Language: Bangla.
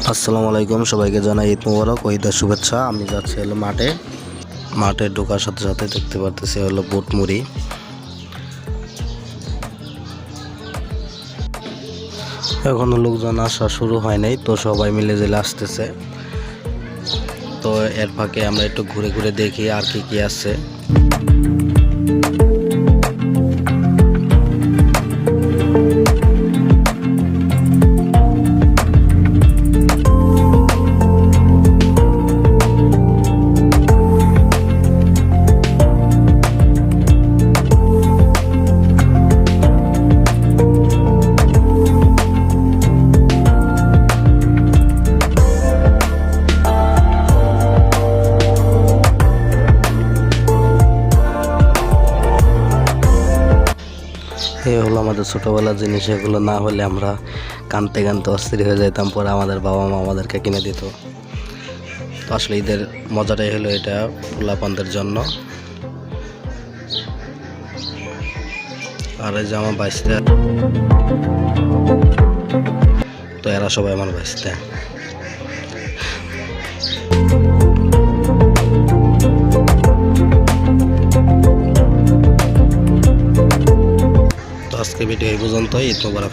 আসসালামু আলাইকুম, সবাইকে জানাই ঈদ মোবারক ও ঈদের শুভেচ্ছা। আমি যাচ্ছি হলো মাঠে ঢোকার সাথে সাথে দেখতে পারতেছি হলো বুট মুড়ি। এখনো লোকজন আসা শুরু হয় নাই, তো সবাই মিলে জেলে আসতেছে। তো এর ফাঁকে আমরা একটু ঘুরে ঘুরে দেখি আর কি কি আছে। এই হলো আমাদের ছোটোবেলার জিনিস। এগুলো না হলে আমরা কানতে কানতে অস্থির হয়ে যেতাম, পরে আমাদের বাবা মা আমাদেরকে কিনে দিত। তো আসলে ঈদের মজাটাই হলো এটা পোলাপানদের জন্য। আর এই যে আমার বাইসটা, তো এরা সবাই আমার বাইসটা। তো আজকে ভিডিও এই পর্যন্তই। ঈদ মোবারক।